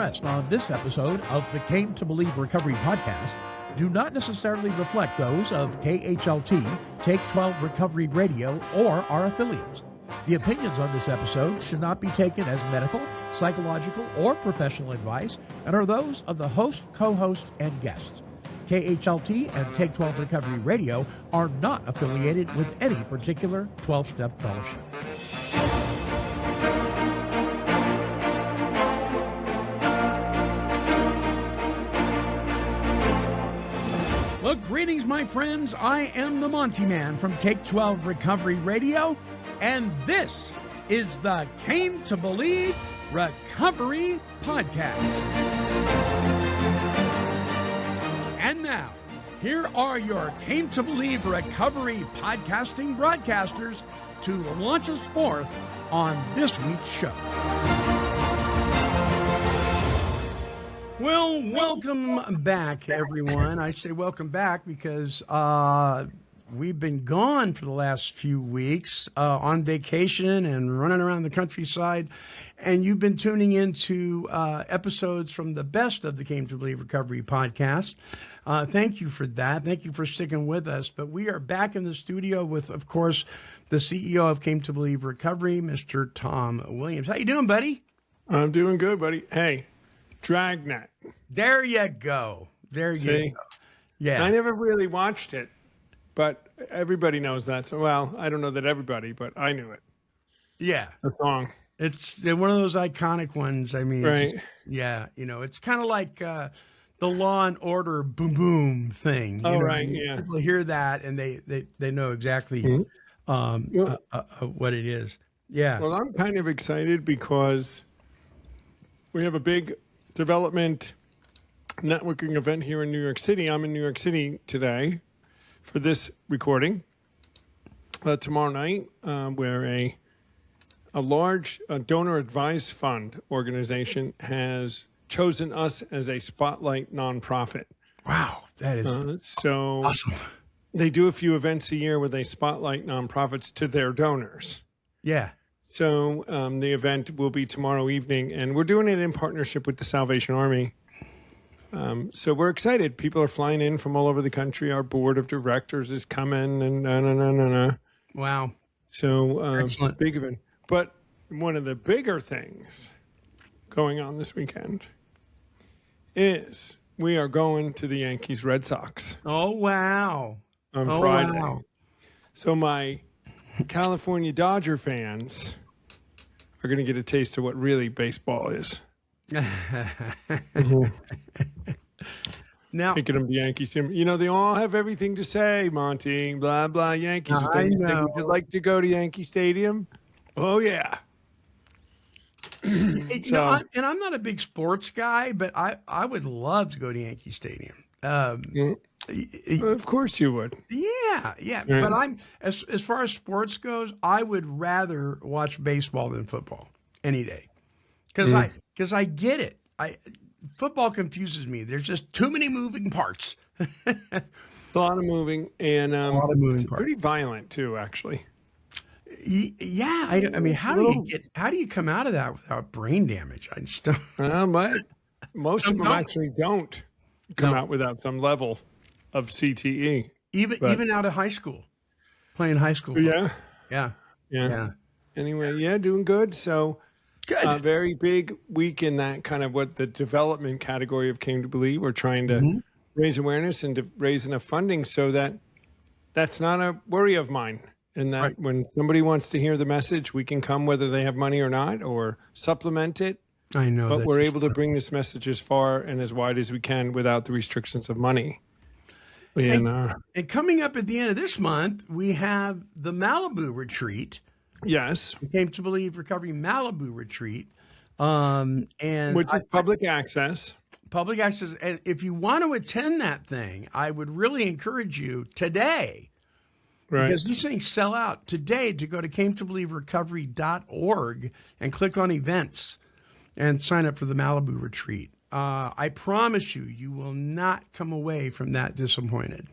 expressed on this episode of the Came to Believe Recovery podcast do not necessarily reflect those of KHLT, Take 12 Recovery Radio, or our affiliates. The opinions on this episode should not be taken as medical, psychological, or professional advice and are those of the host, co-host, and guests. KHLT and Take 12 Recovery Radio are not affiliated with any particular 12-step fellowship. Well, greetings, my friends. I am the Monty Man from Take 12 Recovery Radio, and this is the Came to Believe Recovery Podcast. And now, here are your Came to Believe Recovery podcasting broadcasters to launch us forth on this week's show. Well, welcome back, everyone. I say welcome back because we've been gone for the last few weeks on vacation and running around the countryside, and you've been tuning into episodes from the best of the Came to Believe Recovery podcast. Thank you for that. Thank you for sticking with us. But we are back in the studio with, of course, the CEO of Came to Believe Recovery, Mr. Tom Williams. How you doing, buddy? I'm doing good, buddy. Hey, Dragnet. There you go. There you go. Yeah. I never really watched it, but everybody knows that. So, well, I don't know that everybody, but I knew it. Yeah. The song. It's one of those iconic ones. I mean, right. It's kind of like the Law and Order boom boom thing. Right. Yeah. People hear that and they know exactly what it is. Yeah. Well, I'm kind of excited because we have a big development networking event here in New York City. I'm in New York City today for this recording. Tomorrow night, where a large donor advised fund organization has chosen us as a spotlight nonprofit. Wow, that is so awesome. They do a few events a year where they spotlight nonprofits to their donors. Yeah. So the event will be tomorrow evening, and we're doing it in partnership with the Salvation Army. So we're excited. People are flying in from all over the country. Our board of directors is coming, and Wow. So Excellent. Big event. But one of the bigger things going on this weekend is we are going to the Yankees Red Sox. Oh, wow. On Friday. Wow. So my California Dodger fans are going to get a taste of what really baseball is. Now, Picking them the Yankees team. You know, they all have everything to say, Monty, blah, blah, Yankees. I know. Would you like to go to Yankee Stadium? Oh, yeah. I'm not a big sports guy, but I would love to go to Yankee Stadium. Of course you would. Yeah. But I'm as far as sports goes, I would rather watch baseball than football any day, because I get it. Football confuses me. There's just too many moving parts. A lot of moving, and parts. pretty violent too, actually. Yeah, I mean, how do you come out of that without brain damage? I just don't. But most of them actually don't come out without some level of CTE. Even out of high school, playing high school. Yeah. Anyway, doing good. So good. Very big week in that kind of what the development category of Came to Believe. We're trying to raise awareness and to raise enough funding so that that's not a worry of mine. And that when somebody wants to hear the message, we can come whether they have money or not, or supplement it. I know. But we're able to bring this message as far and as wide as we can without the restrictions of money. And coming up at the end of this month, we have the Malibu retreat. Yes. We Came to Believe Recovery Malibu retreat. And which is public access. Public access. And if you want to attend that thing, I would really encourage you today. Right. Because these things sell out today, to go to cametobelieverecovery.org and click on events and sign up for the Malibu retreat. I promise you, you will not come away from that disappointed.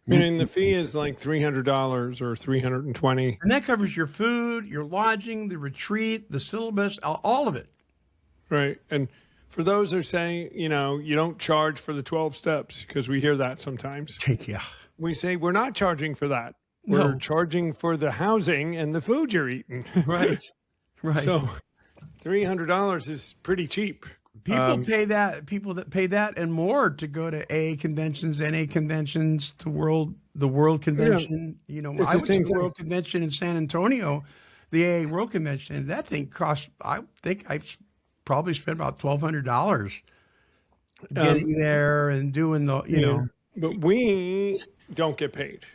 Meaning the fee is like $300 or $320. And that covers your food, your lodging, the retreat, the syllabus, all of it. Right. And for those who say, you know, you don't charge for the 12 steps, because we hear that sometimes. Yeah. We say we're not charging for that. We're No. charging for the housing and the food you're eating. Right. Right. So $300 is pretty cheap. People pay that. People that pay that and more to go to AA conventions, NA conventions, the World Convention. You know, It's I the went to same the thing. World Convention in San Antonio, the AA World Convention, and that thing cost. I think I probably spent about $1,200 getting there and doing the. You know, But we don't get paid.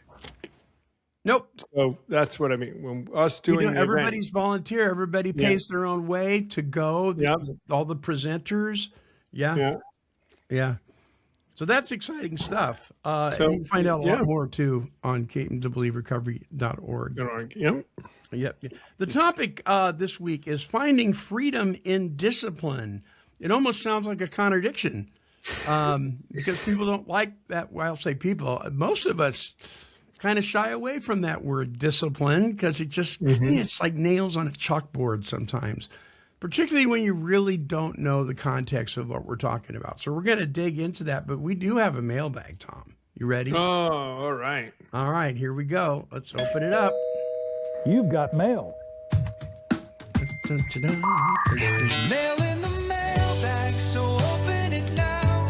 nope. So that's what I mean. When us You doing know, the everybody's volunteer. Everybody Yeah. pays their own way to go. Yep. All the presenters. Yeah. event, Yeah. So that's exciting stuff. So, And you can find out a yeah. lot more too on CatonToBelieveRecovery.org. Yep. Yep. The topic this week is finding freedom in discipline. It almost sounds like a contradiction because people don't like that. Well, I'll say people. Most of us kind of shy away from that word discipline because it just it's like nails on a chalkboard sometimes, particularly when you really don't know the context of what we're talking about. So we're going to dig into that, but we do have a mailbag, Tom. You ready? Oh, all right. All right, here we go. Let's open it up. You've got mail. Dun, dun, dun. Mail in the mailbag, so open it now.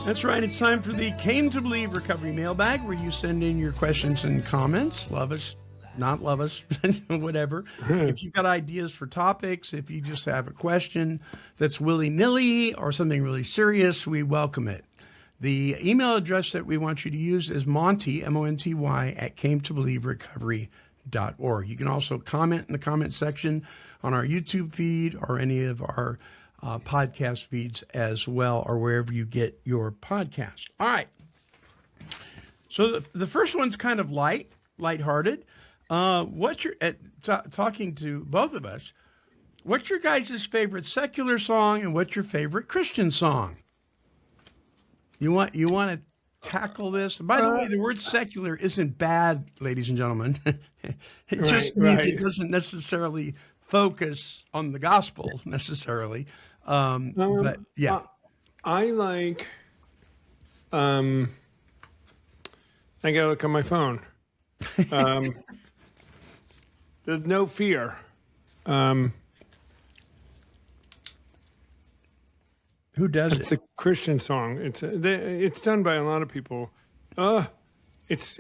That's right. It's time for the Came to Believe Recovery Mailbag, where you send in your questions and comments. Love us, not love us, whatever. If you've got ideas for topics, if you just have a question that's willy-nilly or something really serious, we welcome it. The email address that we want you to use is Monty, M-O-N-T-Y, at CameToBelieveRecovery.org. You can also comment in the comment section on our YouTube feed or any of our podcast feeds as well, or wherever you get your podcast. All right. So the first one's kind of lighthearted. What's your talking to both of us? What's your guys' favorite secular song, and what's your favorite Christian song? You want to tackle this? By the way, the word secular isn't bad, ladies and gentlemen. It just means it doesn't necessarily focus on the gospel necessarily. But yeah, I like. I gotta look on my phone. The No Fear. who does It's it? a Christian song. It's done by a lot of people. It's.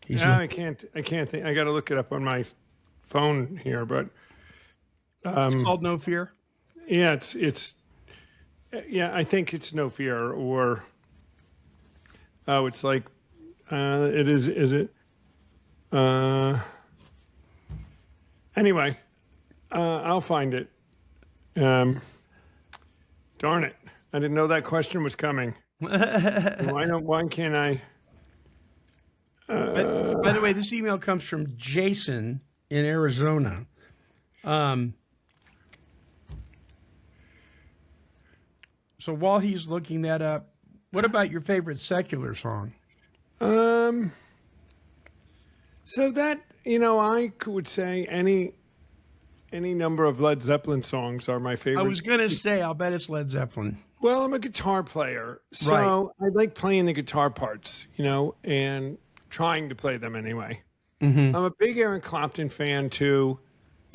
I can't think. I got to look it up on my phone here, but It's called No Fear. yeah, I think it's No Fear, or it's like it is. Is it? Anyway, I'll find it. Darn it! I didn't know that question was coming. Why can't I? By the way, this email comes from Jason in Arizona. So while he's looking that up, what about your favorite secular song? So that, I would say any number of Led Zeppelin songs are my favorite. I was going to say, I'll bet it's Led Zeppelin. Well, I'm a guitar player, so I like playing the guitar parts, and trying to play them anyway. I'm a big Eric Clapton fan too,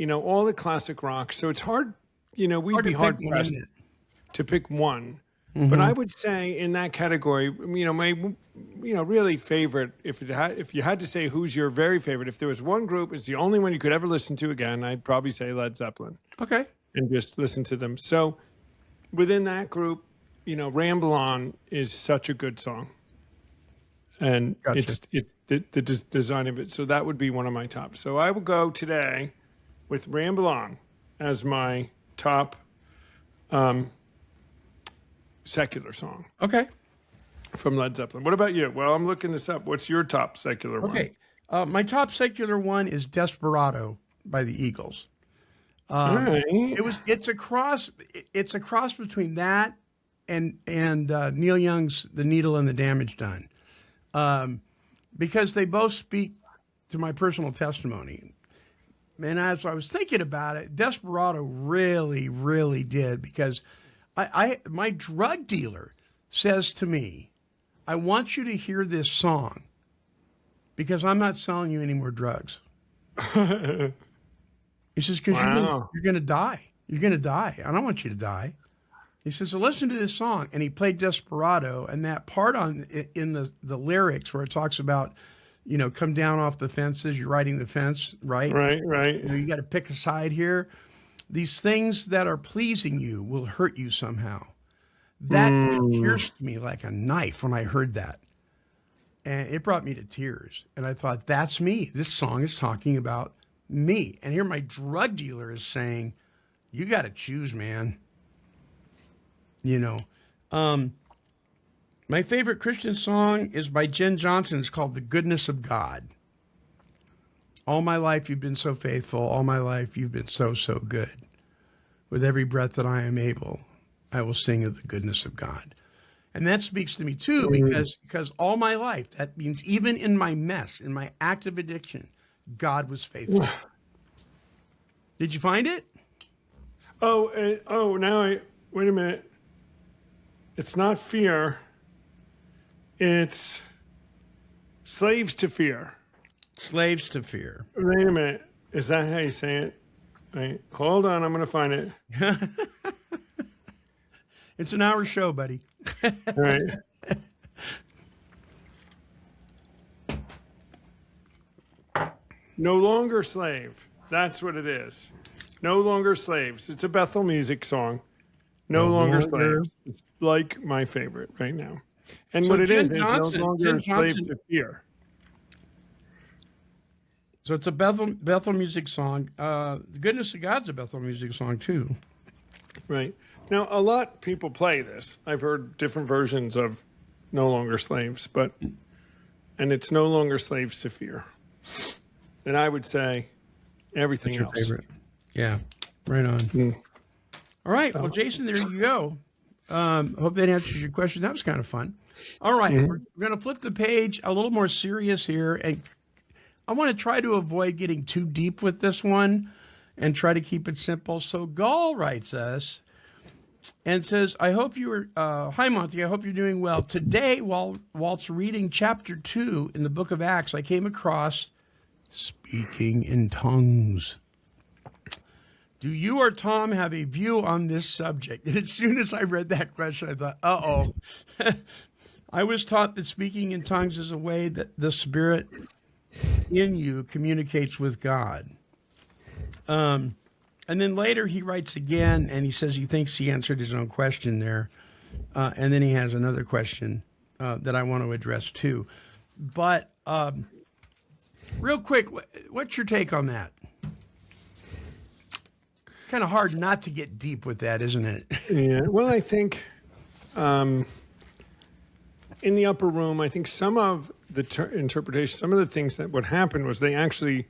all the classic rock. So it's hard, we'd be hard pressed to pick one. But I would say in that category, my, really favorite, if you had to say who's your very favorite, if there was one group, it's the only one you could ever listen to again, I'd probably say Led Zeppelin. Okay. And just listen to them. So within that group, Ramble On is such a good song. And Gotcha. the design of it. So that would be one of my tops. So I will go today with Ramble On as my top secular song Okay. from Led Zeppelin. What about you? Well, I'm looking this up. What's your top secular one? Okay. My top secular one is Desperado by the Eagles. All right. It's a cross between that and Neil Young's The Needle and the Damage Done. Because they both speak to my personal testimony. And as I was thinking about it, Desperado really, really did, because my drug dealer says to me, I want you to hear this song because I'm not selling you any more drugs. He says, because Wow. you're going to die. You're going to die. I don't want you to die. He says, so listen to this song. And he played Desperado, and that part in the lyrics where it talks about, come down off the fences, you're riding the fence, right? Right. You got to pick a side here. These things that are pleasing you will hurt you somehow. That pierced me like a knife when I heard that. And it brought me to tears. And I thought, that's me. This song is talking about me. And here my drug dealer is saying, you got to choose, man. My favorite Christian song is by Jen Johnson. It's called The Goodness of God. All my life you've been so faithful. All my life you've been so, so good. With every breath that I am able, I will sing of the goodness of God. And that speaks to me too, because all my life, that means even in my mess, in my active addiction, God was faithful. Did you find it? Wait a minute. It's not fear. It's slaves to fear. Slaves to fear. Wait a minute. Is that how you say it? Wait, hold on. I'm going to find it. It's an hour show, buddy. All right. No longer slave. That's what it is. No longer slaves. It's a Bethel music song. No longer slaves. It's like my favorite right now. And So what it Jen is no Johnson- longer Jen a slave Johnson- to fear. So it's a Bethel music song. The Goodness of God's a Bethel music song too. Right. Now, a lot of people play this. I've heard different versions of No Longer Slaves, and it's No Longer Slaves to Fear. And I would say everything Your else. favorite. Yeah, right on. All right. Well, Jason, there you go. Hope that answers your question. That was kind of fun. All right. We're going to flip the page a little more serious here. And I want to try to avoid getting too deep with this one and try to keep it simple. So Gall writes us and says, I hope you are, hi, Monty, I hope you're doing well. Today, whilst reading chapter 2 in the book of Acts, I came across speaking in tongues. Do you or Tom have a view on this subject? And as soon as I read that question, I thought, uh-oh. I was taught that speaking in tongues is a way that the Spirit in you communicates with God. And then later he writes again, and he says he thinks he answered his own question there. And then he has another question that I want to address too. But real quick, what's your take on that? Kind of hard not to get deep with that, isn't it? Yeah. Well, I think in the upper room, I think some of the interpretation, some of the things that would happen was they actually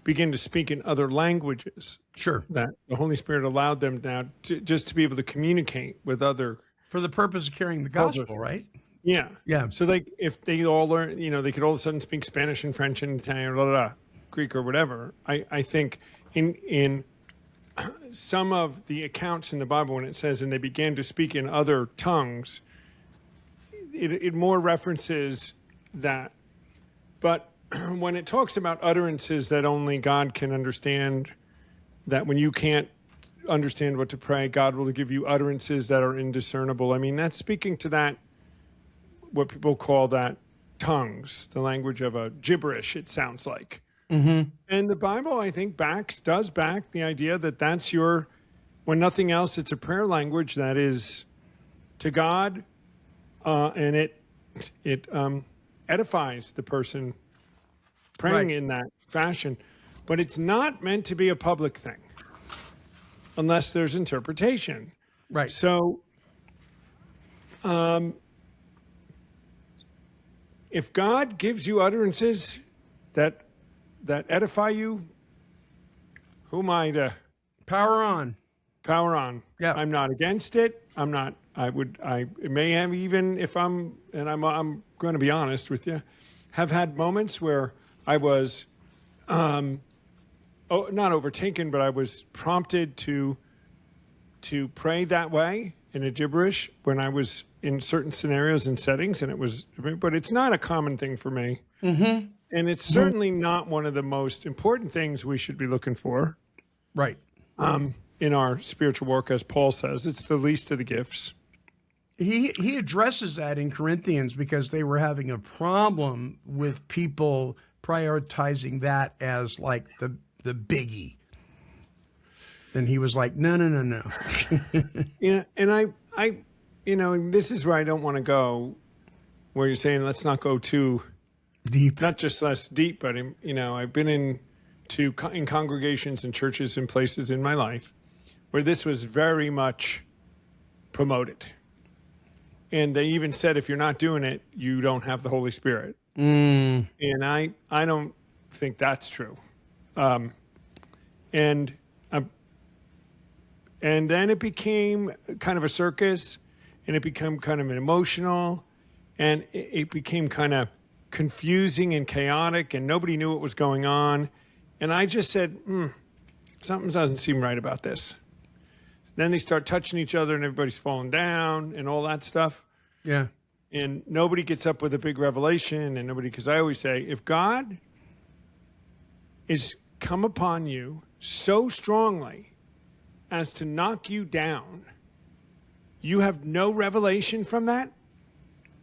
begin to speak in other languages. Sure. That the Holy Spirit allowed them now just to be able to communicate with other. For the purpose of carrying the gospel, right? Yeah. Yeah. So if they all learn, they could all of a sudden speak Spanish and French and Italian, or Greek or whatever. I think in some of the accounts in the Bible when it says, and they began to speak in other tongues, it more references that. But when it talks about utterances that only God can understand, that when you can't understand what to pray, God will give you utterances that are indiscernible. I mean, that's speaking to that, what people call that tongues, the language of a gibberish, it sounds like. Mm-hmm. And the Bible, I think, does back the idea that that's when nothing else, it's a prayer language that is to God, and it edifies the person praying Right. in that fashion. But it's not meant to be a public thing unless there's interpretation. Right. So, if God gives you utterances that edify you, who am I to Power on. power on? Yeah. I'm not against it. I'm not. I may have, even if I'm going to be honest with you, have had moments where I was not overtaken, but I was prompted to pray that way in a gibberish when I was in certain scenarios and settings, and but it's not a common thing for me. Mm-hmm. And it's certainly not one of the most important things we should be looking for Right. in our spiritual work, as Paul says. It's the least of the gifts. He addresses that in Corinthians because they were having a problem with people prioritizing that as like the biggie. And he was like, no. Yeah, and I, and this is where I don't want to go, where you're saying let's not go too Deep. not just less deep, but I've been in congregations and churches and places in my life where this was very much promoted, and they even said if you're not doing it, you don't have the Holy Spirit. And I don't think that's true. And then it became kind of a circus, and it became kind of an emotional, and it became kind of confusing and chaotic, and nobody knew what was going on. And I just said, something doesn't seem right about this. Then they start touching each other, and everybody's falling down and all that stuff. Yeah. And nobody gets up with a big revelation, and because I always say, if God is come upon you so strongly as to knock you down, you have no revelation from that?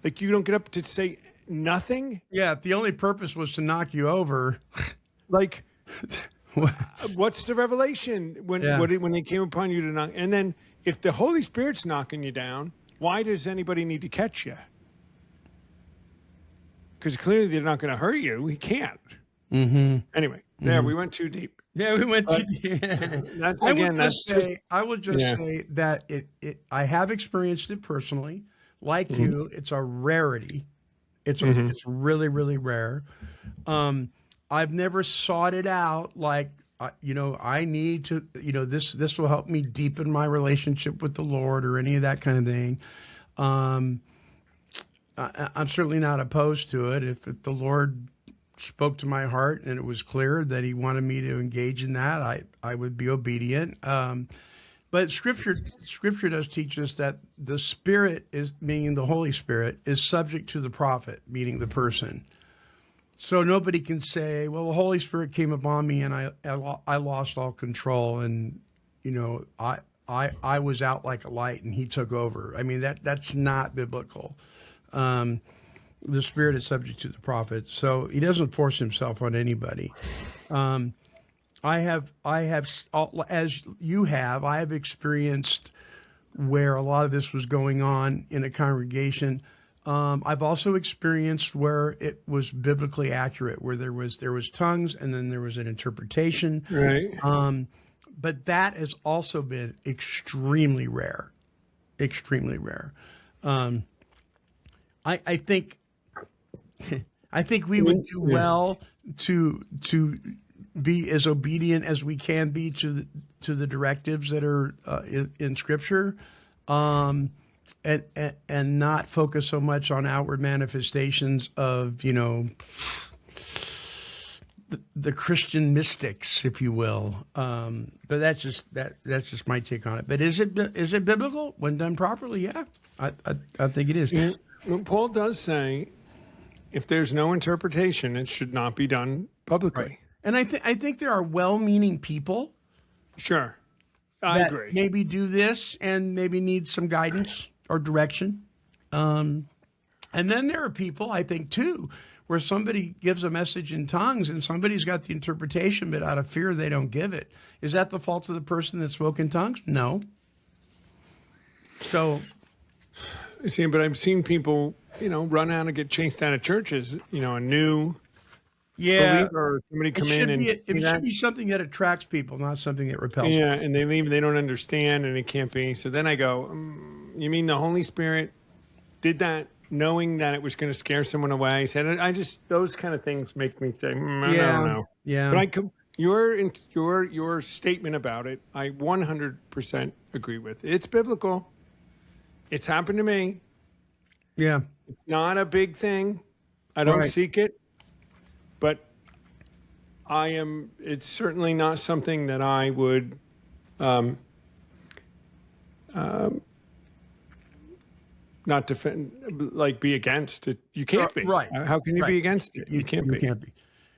Like you don't get up to say nothing? Yeah. If the only purpose was to knock you over. Like, what's the revelation when they came upon you to knock? And then if the Holy Spirit's knocking you down, why does anybody need to catch you? Because clearly they're not going to hurt you. He can't. Mm-hmm. Anyway, we went too deep. Yeah, we went to. I would just Yeah. say that I have experienced it personally. Like you, it's a rarity. It's really, really rare. I've never sought it out. Like I need to. This will help me deepen my relationship with the Lord or any of that kind of thing. I'm certainly not opposed to it. If the Lord spoke to my heart and it was clear that He wanted me to engage in that, I would be obedient. But Scripture does teach us that the Spirit meaning the Holy Spirit, is subject to the prophet, meaning the person. So nobody can say, "Well, the Holy Spirit came upon me and I lost all control, and I was out like a light and He took over." I mean that's not biblical. The Spirit is subject to the prophet, so He doesn't force Himself on anybody. I have, as you have, I have experienced where a lot of this was going on in a congregation. I've also experienced where it was biblically accurate, where there was tongues and then there was an interpretation. Right. But that has also been extremely rare. Extremely rare. I think we would do well to be as obedient as we can be to the directives that are in Scripture, and not focus so much on outward manifestations of the Christian mystics, if you will. But that's just my take on it. But is it biblical when done properly? Yeah, I think it is. Yeah. Well, Paul does say, if there's no interpretation, it should not be done publicly. Right. And I think there are well-meaning people Sure. I that agree. maybe do this and maybe need some guidance or direction. And then there are people, I think, too, where somebody gives a message in tongues and somebody's got the interpretation, but out of fear, they don't give it. Is that the fault of the person that spoke in tongues? No. So, See, but I've seen people, run out and get chased out of churches. A new believer or somebody come in and it should be something that attracts people, not something that repels them. yeah, and they leave and they don't understand, and it can't be. So then I go, you mean the Holy Spirit did that knowing that it was going to scare someone away? He said, those kind of things make me say, I don't know. Yeah. But your statement about it, I 100% agree with. It's biblical. It's happened to me. Yeah. It's not a big thing. I don't Right. seek it. But It's certainly not something that I would not defend, like be against it. You can't be. Right. How can you Right. be against it? You can't be. Can't be.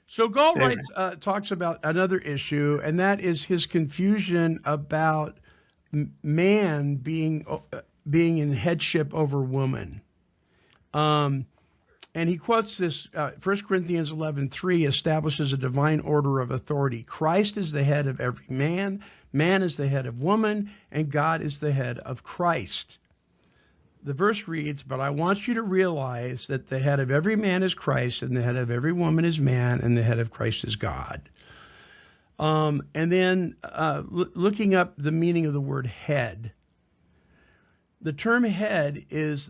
So Gall Anyway. talks about another issue, and that is his confusion about man being in headship over woman. And he quotes this, 1 Corinthians 11:3 establishes a divine order of authority. Christ is the head of every man, man is the head of woman, and God is the head of Christ. The verse reads, but I want you to realize that the head of every man is Christ, and the head of every woman is man, and the head of Christ is God. And then looking up the meaning of the word head, the term head is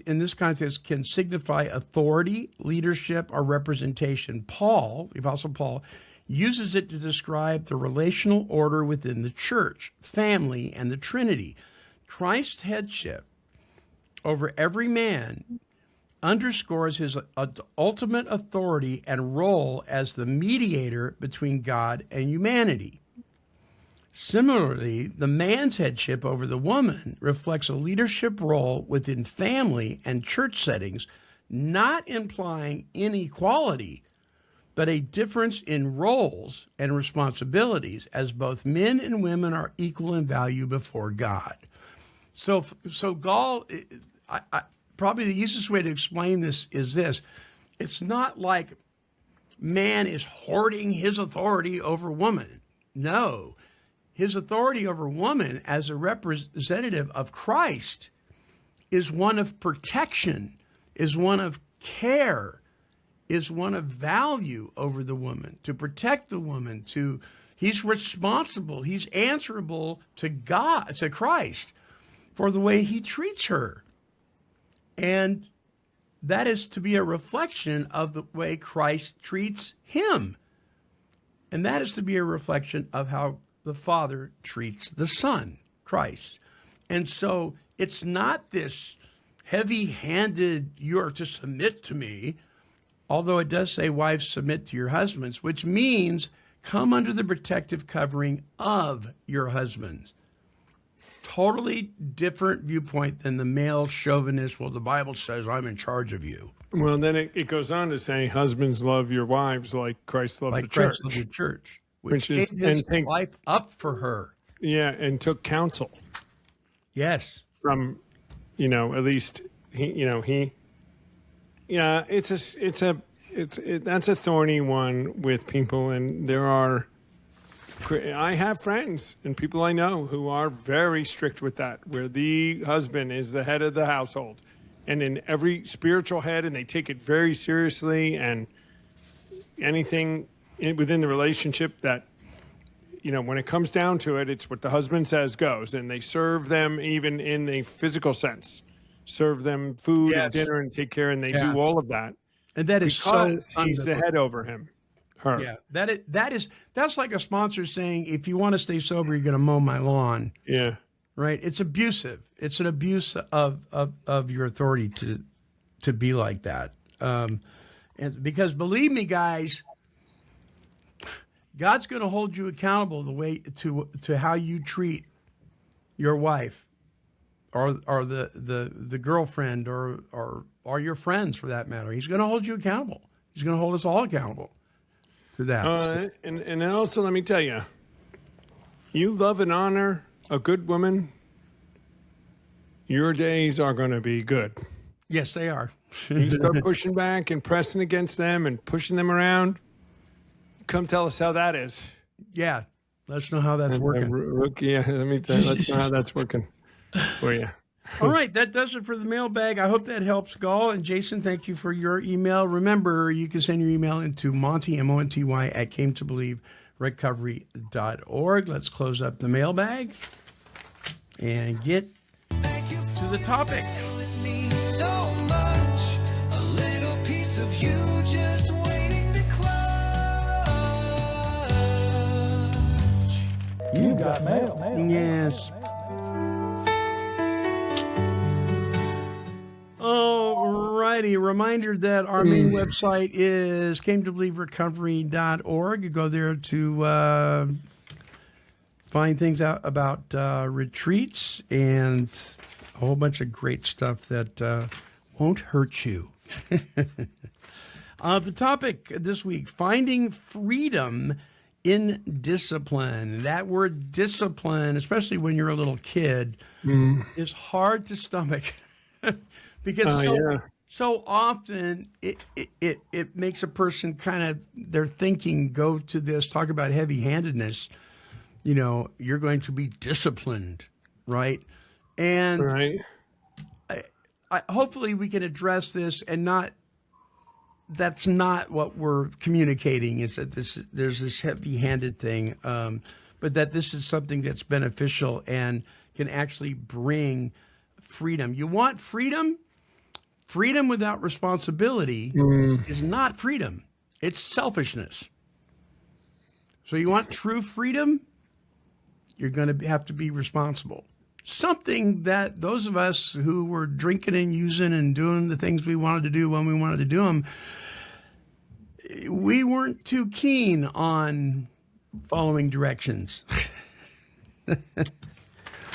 in this context can signify authority, leadership, or representation. Paul, the Apostle Paul, uses it to describe the relational order within the church, family, and the Trinity. Christ's headship over every man underscores his ultimate authority and role as the mediator between God and humanity. Similarly, the man's headship over the woman reflects a leadership role within family and church settings, not implying inequality, but a difference in roles and responsibilities, as both men and women are equal in value before God. So Gall, probably the easiest way to explain this is this. It's not like man is hoarding his authority over woman. No. His authority over woman as a representative of Christ is one of protection, is one of care, is one of value over the woman, to protect the woman, he's responsible, he's answerable to God, to Christ, for the way he treats her. And that is to be a reflection of the way Christ treats him. And that is to be a reflection of how the Father treats the Son, Christ. And so it's not this heavy-handed, you are to submit to me, although it does say, wives, submit to your husbands, which means come under the protective covering of your husbands. Totally different viewpoint than the male chauvinist, well, the Bible says I'm in charge of you. Well, then it goes on to say, husbands, love your wives like Christ loved the Like church. Christ loved the church, which Which is- gave his and think- life up for her. Yeah, and took counsel Yes. from, at least that's a thorny one with people, and I have friends and people I know who are very strict with that, where the husband is the head of the household and in every spiritual head, and they take it very seriously, and anything within the relationship that, when it comes down to it, it's what the husband says goes, and they serve them even in the physical sense, serve them food Yes. and dinner and take care, and they Yeah. do all of that And that is because so he's the head over him, her. Yeah, that's like a sponsor saying, if you want to stay sober, you're going to mow my lawn. Yeah. Right? It's abusive. It's an abuse of your authority to be like that. And because believe me, guys, God's going to hold you accountable the way to how you treat your wife or the girlfriend or your friends for that matter. He's going to hold you accountable. He's going to hold us all accountable to that. And also, let me tell you, you love and honor a good woman, your days are going to be good. Yes, they are. You start pushing back and pressing against them and pushing them around. Come tell us how that is. Yeah, let's know how that's working. Yeah, let's know how that's working for you. All right, that does it for the mailbag. I hope that helps, Gall. And Jason, thank you for your email. Remember, you can send your email into Monty, MONTY, at cametobelieverecovery.org. Let's close up the mailbag and get to the topic. It means so much. A little piece of you just waiting to clutch. You've got mail. Yes. All right. righty. A reminder that our main website is cametobelieverecovery.org. You go there to find things out about retreats and a whole bunch of great stuff that won't hurt you. The topic this week, finding freedom in discipline. That word discipline, especially when you're a little kid, is hard to stomach because so often it makes a person kind of, their thinking go to this, talk about heavy-handedness. You know, you're going to be disciplined, right? And Right. I hopefully we can address this and not, that's not what we're communicating, is that there's this heavy-handed thing, but that this is something that's beneficial and can actually bring freedom. You want freedom? Freedom without responsibility is not freedom. It's selfishness. So you want true freedom? You're going to have to be responsible. Something that those of us who were drinking and using and doing the things we wanted to do when we wanted to do them, we weren't too keen on following directions.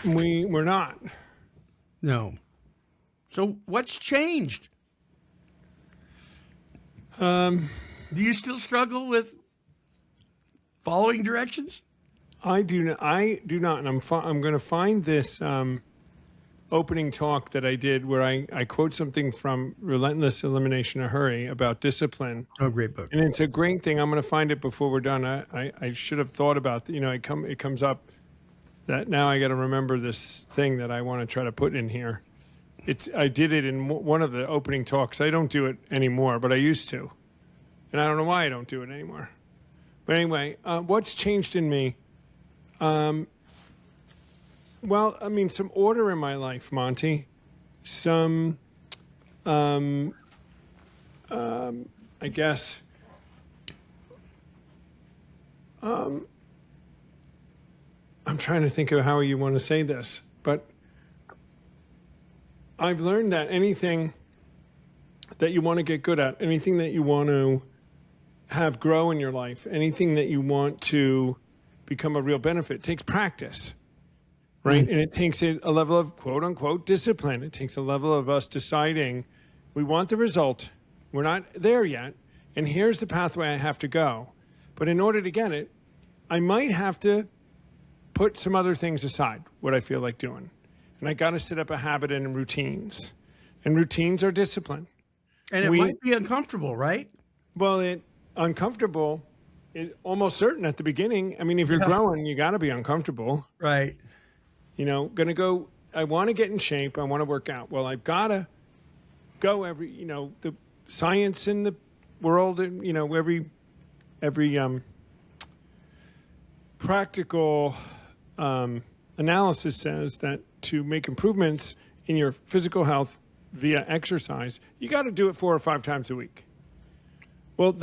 We're not. No. So what's changed? Do you still struggle with following directions? I do not, and I'm going to find this opening talk that I did where I quote something from Relentless Elimination of Hurry about discipline. Oh, great book. And it's a great thing. I'm going to find it before we're done. I should have thought about, it comes up that now I got to remember this thing that I want to try to put in here. I did it in one of the opening talks. I don't do it anymore, but I used to. And I don't know why I don't do it anymore. But anyway, what's changed in me? Well, I mean, some order in my life, Monty. Some, I guess, I'm trying to think of how you want to say this, but I've learned that anything that you want to get good at, anything that you want to have grow in your life, anything that you want to become a real benefit takes practice, right? And it takes a level of quote unquote discipline. It takes a level of us deciding we want the result. We're not there yet. And here's the pathway I have to go. But in order to get it, I might have to put some other things aside, what I feel like doing. And I got to set up a habit and routines. And routines are discipline. And it might be uncomfortable, right? Well, uncomfortable is almost certain at the beginning. I mean, if you're growing, you got to be uncomfortable. Right. I want to get in shape. I want to work out. Well, I've got to go the science in the world, every practical analysis says that to make improvements in your physical health via exercise, you got to do it 4 or 5 times a week. Well,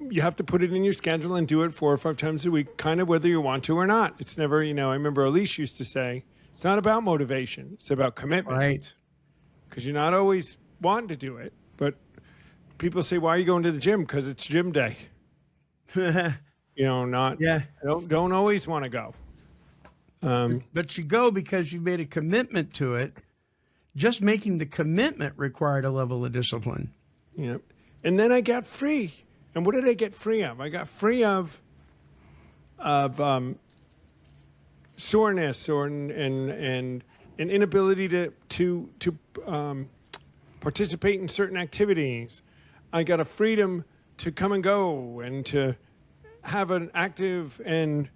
you have to put it in your schedule and do it 4 or 5 times a week, kind of whether you want to or not. It's never, I remember Elise used to say, it's not about motivation, it's about commitment. Right. Because you're not always wanting to do it. But people say, why are you going to the gym? Because it's gym day. Yeah. Don't always want to go. But you go because you made a commitment to it. Just making the commitment required a level of discipline. Yeah. And then I got free. And what did I get free of? I got free of soreness or an inability to participate in certain activities. I got a freedom to come and go and to have an active and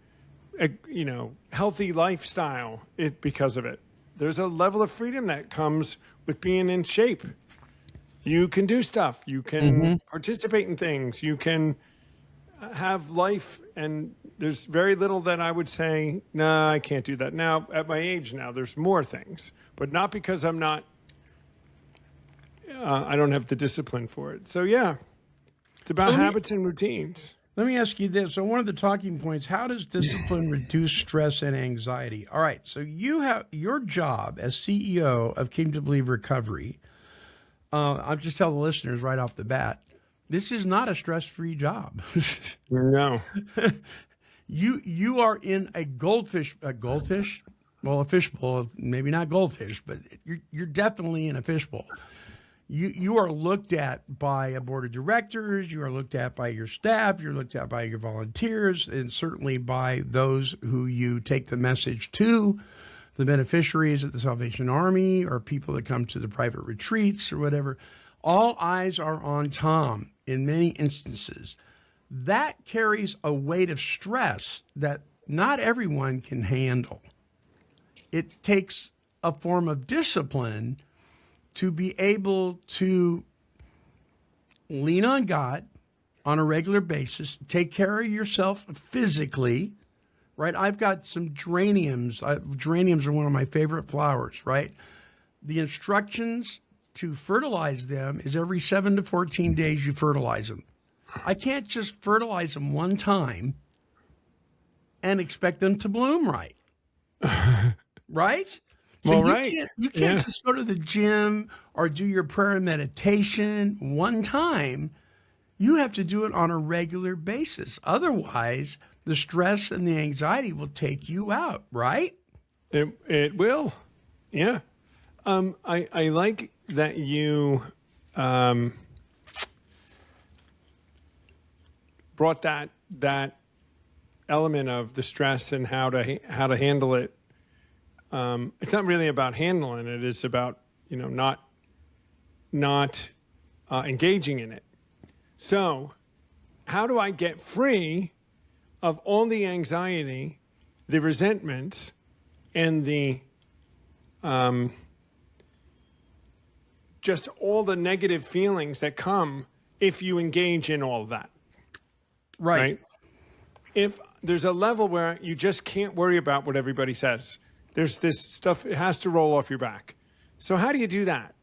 healthy lifestyle because of it. There's a level of freedom that comes with being in shape. You can do stuff. You can participate in things. You can have life. And there's very little that I would say, no, I can't do that. Now, at my age now, there's more things. But not because I don't have the discipline for it. So, yeah, it's about habits and routines. Let me ask you this. So one of the talking points, how does discipline reduce stress and anxiety? All right. So you have your job as CEO of Came to Believe Recovery I'll just tell the listeners right off the bat, this is not a stress-free job. No. You are in a well, a fishbowl, maybe not goldfish, but you're definitely in a fishbowl. You are looked at by a board of directors, you are looked at by your staff, you're looked at by your volunteers, and certainly by those who you take the message to, the beneficiaries at the Salvation Army or people that come to the private retreats or whatever. All eyes are on Tom in many instances. That carries a weight of stress that not everyone can handle. It takes a form of discipline to be able to lean on God on a regular basis, take care of yourself physically, right? I've got some geraniums. Geraniums are one of my favorite flowers, right? The instructions to fertilize them is every 7 to 14 days you fertilize them. I can't just fertilize them one time and expect them to bloom right. Right? Well, you right. You can't just go to the gym or do your prayer and meditation one time. You have to do it on a regular basis. Otherwise, the stress and the anxiety will take you out, right? It will. Yeah. I like that you brought that element of the stress and how to handle it. It's not really about handling it. It's about, not engaging in it. So how do I get free of all the anxiety, the resentments, and the just all the negative feelings that come if you engage in all of that? Right? If there's a level where you just can't worry about what everybody says, there's this stuff, it has to roll off your back. So how do you do that?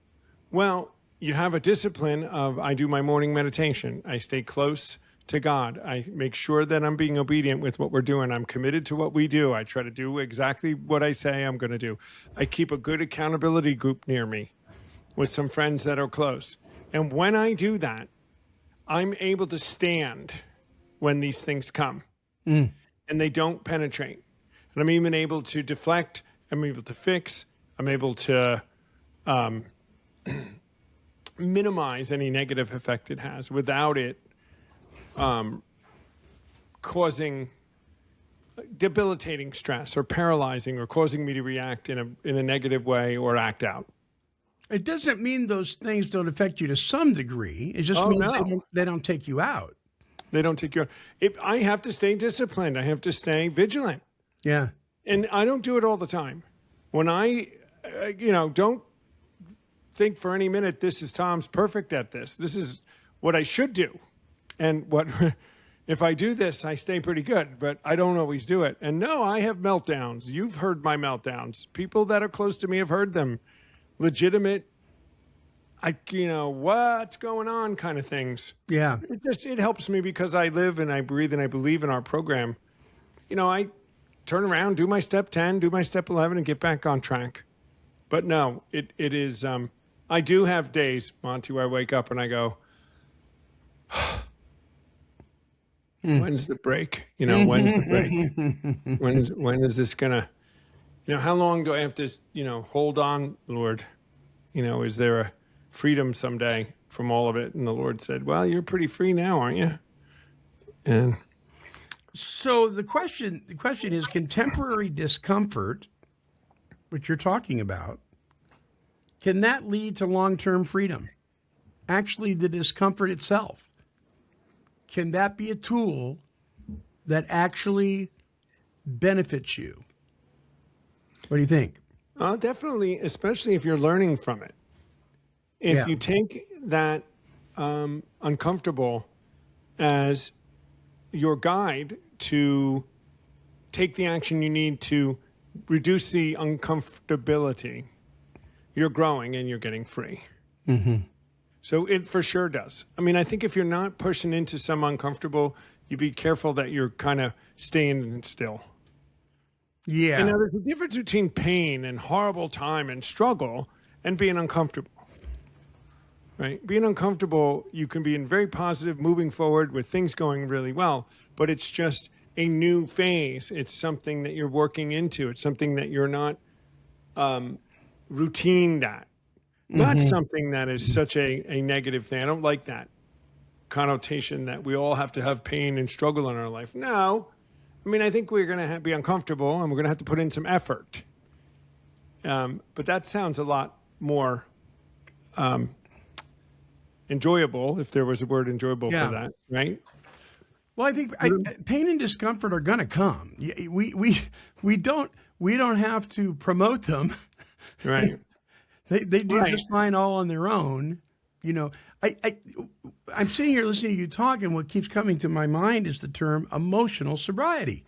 Well, you have a discipline of, I do my morning meditation. I stay close to God. I make sure that I'm being obedient with what we're doing. I'm committed to what we do. I try to do exactly what I say I'm going to do. I keep a good accountability group near me with some friends that are close. And when I do that, I'm able to stand when these things come and they don't penetrate. And I'm even able to deflect. I'm able to fix. I'm able to minimize any negative effect it has without it causing debilitating stress or paralyzing or causing me to react in a negative way or act out. It doesn't mean those things don't affect you to some degree. It just means they don't take you out. They don't take you out. I have to stay disciplined. I have to stay vigilant. Yeah. And I don't do it all the time. When I, don't think for any minute, Tom's perfect at this. This is what I should do. And if I do this, I stay pretty good, but I don't always do it. And no, I have meltdowns. You've heard my meltdowns. People that are close to me have heard them. Legitimate, what's going on kind of things. Yeah. It helps me because I live and I breathe and I believe in our program. I turn around, do my step 10, do my step 11 and get back on track. But no, it is, I do have days, Monty, where I wake up and I go, when's the break? When's the break? When is this gonna, how long do I have to, hold on, Lord? Is there a freedom someday from all of it? And the Lord said, well, you're pretty free now, aren't you? And so the question is, contemporary discomfort, which you're talking about, can that lead to long-term freedom? Actually, the discomfort itself. Can that be a tool that actually benefits you? What do you think? Definitely, especially if you're learning from it. If you take that uncomfortable as your guide to take the action you need to reduce the uncomfortability, you're growing and you're getting free. Mm-hmm. So it for sure does. I mean, I think if you're not pushing into some uncomfortable, you be careful that you're kind of staying still. Yeah. And now there's a difference between pain and horrible time and struggle and being uncomfortable. right? Being uncomfortable, you can be in very positive, moving forward with things going really well, but it's just a new phase. It's something that you're working into. It's something that you're not routined at. Not something that is such a negative thing. I don't like that connotation that we all have to have pain and struggle in our life. No. I mean, I think we're going to be uncomfortable and we're going to have to put in some effort. But that sounds a lot more enjoyable, if there was a word enjoyable Yeah. for that, right? Well, I think pain and discomfort are going to come. We don't have to promote them. Right. They do Right. just fine all on their own. You know, I'm sitting here listening to you talk, and what keeps coming to my mind is the term emotional sobriety.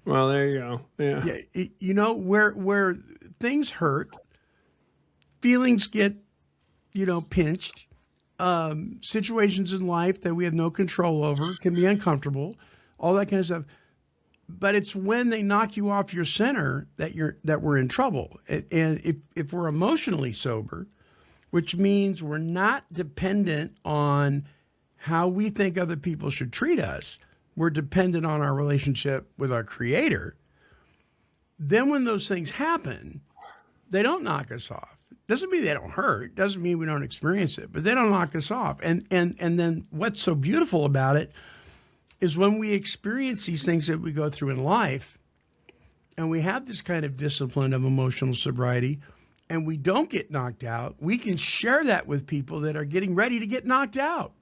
Well, there you go. Yeah. Yeah, you know, where things hurt, feelings get, pinched. Situations in life that we have no control over can be uncomfortable, all that kind of stuff. But it's when they knock you off your center that we're in trouble. And if we're emotionally sober, which means we're not dependent on how we think other people should treat us, we're dependent on our relationship with our Creator. Then when those things happen, they don't knock us off. Doesn't mean they don't hurt. Doesn't mean we don't experience it, but they don't knock us off. And then what's so beautiful about it is when we experience these things that we go through in life, and we have this kind of discipline of emotional sobriety, and we don't get knocked out, we can share that with people that are getting ready to get knocked out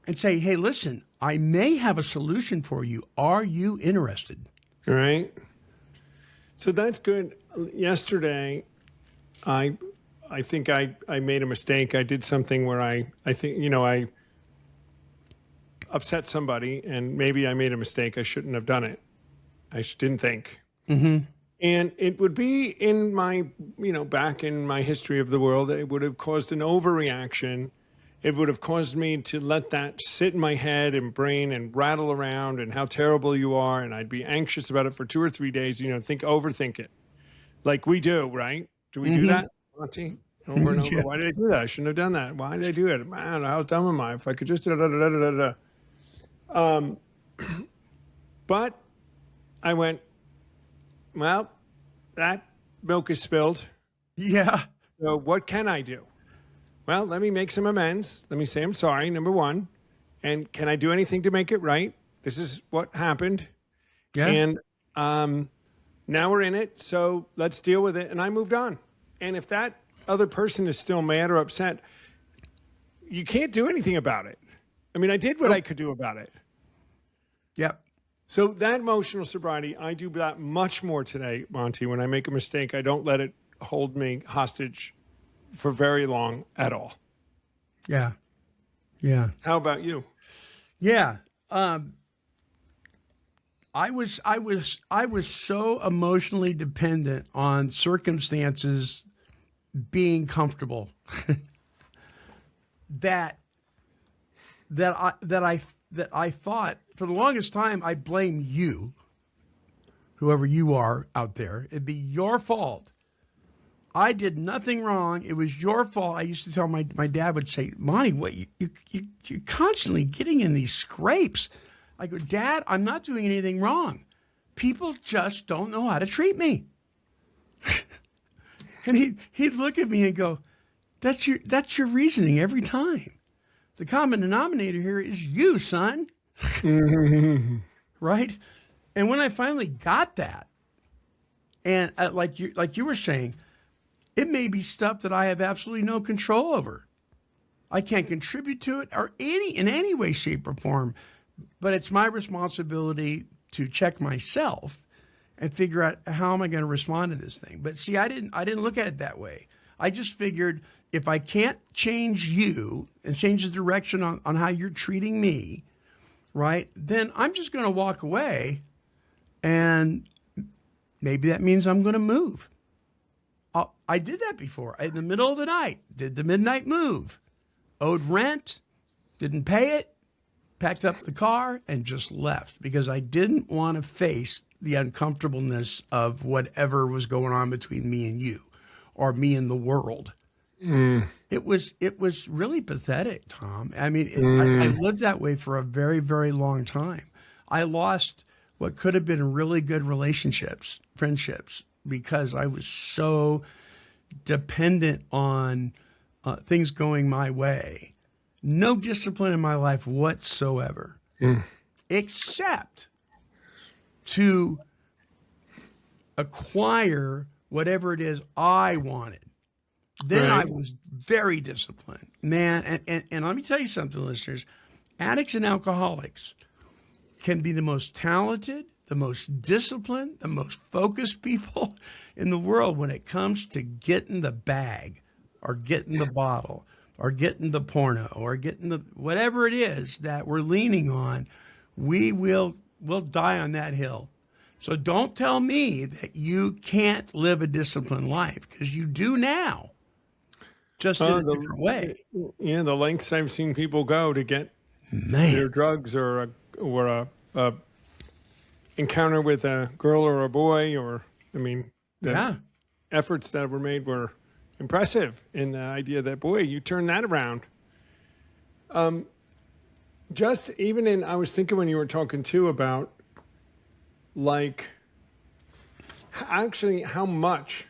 and say, hey, listen, I may have a solution for you. Are you interested? All right. So that's good. Yesterday, I think I made a mistake. I did something where I think, I upset somebody, and maybe I made a mistake. I shouldn't have done it. I didn't think. And it would be in my, back in my history of the world, it would have caused an overreaction. It would have caused me to let that sit in my head and brain and rattle around and how terrible you are. And I'd be anxious about it for 2 or 3 days, overthink it. Like we do, right? Do we do that, Monty? Over and over. Yeah. Why did I do that? I shouldn't have done that. Why did I do it? Man, how dumb am I? If I could just But I went, well, that milk is spilled. Yeah. So what can I do? Well, let me make some amends. Let me say I'm sorry, number one. And can I do anything to make it right? This is what happened. Yeah. And now we're in it, so let's deal with it. And I moved on. And if that other person is still mad or upset, you can't do anything about it. I mean, I did what I could do about it. Yep. So that emotional sobriety, I do that much more today, Monty. When I make a mistake, I don't let it hold me hostage for very long at all. Yeah. Yeah. How about you? Yeah. I was so emotionally dependent on circumstances being comfortable that I thought for the longest time I blame you, whoever you are out there. It'd be your fault. I did nothing wrong. It was your fault. I used to tell my dad would say, Monty, what you're constantly getting in these scrapes. I go, Dad, I'm not doing anything wrong. People just don't know how to treat me. And he'd look at me and go, that's your reasoning every time. The common denominator here is you, son. Right? And when I finally got that, and like you were saying, it may be stuff that I have absolutely no control over. I can't contribute to it or in any way, shape, or form. But it's my responsibility to check myself and figure out how am I going to respond to this thing. But see, I didn't look at it that way. I just figured if I can't change you and change the direction on how you're treating me, right, then I'm just going to walk away, and maybe that means I'm going to move. I did that before. In the middle of the night, did the midnight move, owed rent, didn't pay it, packed up the car, and just left because I didn't want to face the uncomfortableness of whatever was going on between me and you or me and the world. It was really pathetic, Tom. I mean, I lived that way for a very, very long time. I lost what could have been really good relationships, friendships, because I was so dependent on things going my way. No discipline in my life whatsoever, except to acquire whatever it is I wanted. Then I Right. was very disciplined, man. And let me tell you something, listeners. Addicts and alcoholics can be the most talented, the most disciplined, the most focused people in the world when it comes to getting the bag or getting the bottle or getting the porno or getting the whatever it is that we're leaning on. We'll die on that hill. So don't tell me that you can't live a disciplined life, because you do now, just in a different way. Yeah, the lengths I've seen people go to get Man, their drugs or a encounter with a girl or a boy, or I mean, the yeah. efforts that were made were impressive. In the idea that, boy, you turn that around. Just even in, I was thinking when you were talking too about, like, actually how much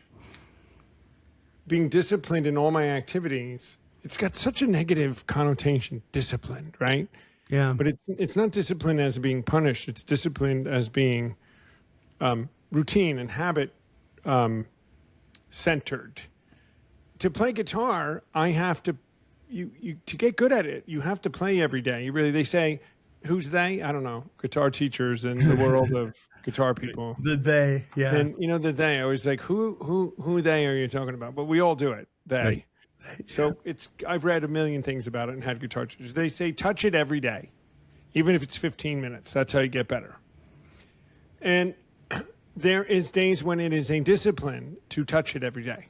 being disciplined in all my activities, it's got such a negative connotation, disciplined, right? Yeah. But it's not disciplined as being punished. It's disciplined as being routine and habit centered. To play guitar, I have to to get good at it. You have to play every day. They say, who's they? I don't know. Guitar teachers in the world of guitar people. The they, yeah. And you know the they. I was like, who they are you talking about? But we all do it. They. Right. So I've read a million things about it and had guitar teachers. They say touch it every day, even if it's 15 minutes. That's how you get better. And there is days when it is a discipline to touch it every day.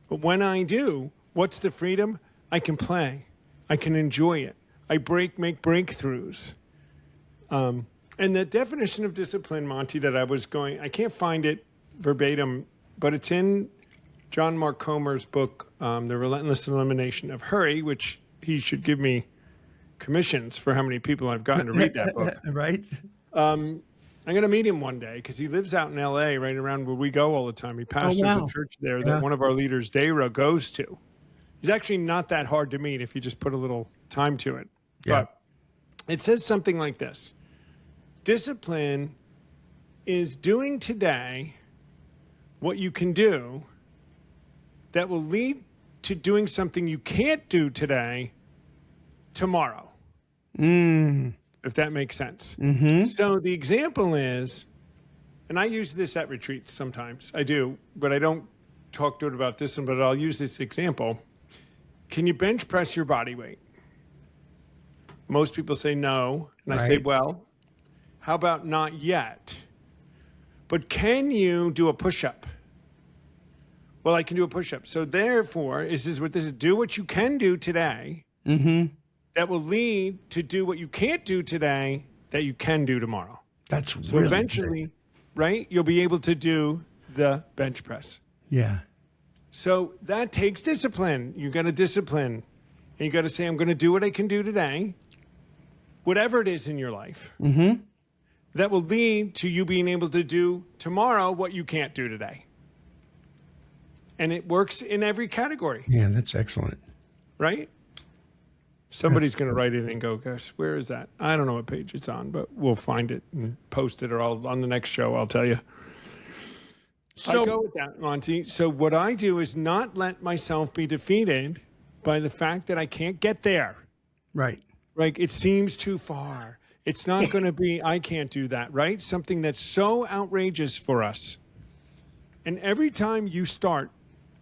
But when I do, what's the freedom? I can play. I can enjoy it. I make breakthroughs. And the definition of discipline, Monty, that I can't find it verbatim, but it's in John Mark Comer's book, The Relentless Elimination of Hurry, which he should give me commissions for how many people I've gotten to read that book. Right? I'm going to meet him one day because he lives out in L.A., right around where we go all the time. He pastors wow. a church there that one of our leaders, Dara, goes to. He's actually not that hard to meet if you just put a little time to it. Yeah. But it says something like this. Discipline is doing today what you can do that will lead to doing something you can't do today tomorrow. If that makes sense. So the example is, and I use this at retreats sometimes. I do, but I don't talk to it about discipline, but I'll use this example. Can you bench press your body weight? Most people say no. And I say, Right. well, how about not yet? But can you do a push-up? Well, I can do a push-up. So therefore, this is do what you can do today. That will lead to do what you can't do today that you can do tomorrow. That's So really eventually, right, you'll be able to do the bench press. good. Yeah. So that takes discipline. You got to discipline. And you got to say, I'm going to do what I can do today, whatever it is in your life. That will lead to you being able to do tomorrow what you can't do today. And it works in every category, Yeah, that's excellent. right? Somebody's going to write it and go, gosh, where is that? I don't know what page it's on, but we'll find it and post it, or on the next show, I'll tell you. So, I go with that, Monty. So what I do is not let myself be defeated by the fact that I can't get there. right. Like, it seems too far. It's not going to be, I can't do that, right? Something that's so outrageous for us. And every time you start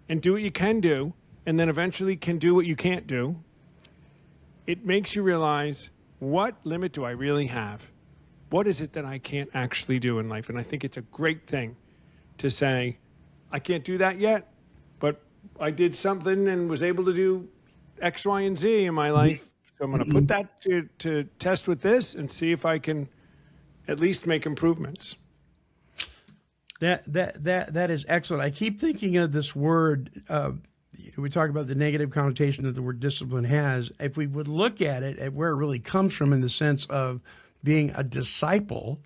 and do what you can do, and then eventually can do what you can't do, it makes you realize, what limit do I really have? What is it that I can't actually do in life? And I think it's a great thing to say, I can't do that yet, but I did something and was able to do X, Y, and Z in my life. So I'm going to put that to test with this and see if I can at least make improvements. That is excellent. I keep thinking of this word, we talk about the negative connotation that the word discipline has. If we would look at it, at where it really comes from in the sense of being a disciple,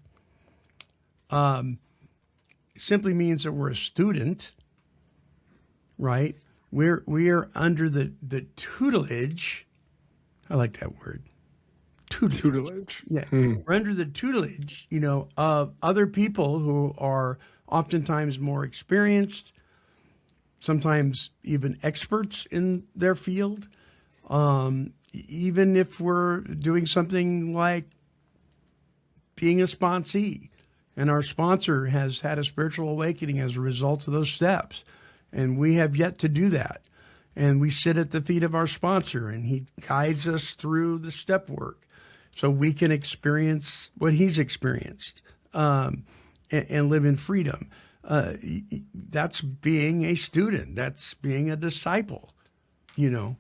simply means that we're a student, right? We are under the tutelage. I like that word. Tutelage. Yeah, we're under the tutelage, of other people who are oftentimes more experienced, sometimes even experts in their field. Even if we're doing something like being a sponsee, and our sponsor has had a spiritual awakening as a result of those steps, and we have yet to do that. And we sit at the feet of our sponsor, and he guides us through the step work so we can experience what he's experienced, and live in freedom. That's being a student. That's being a disciple. If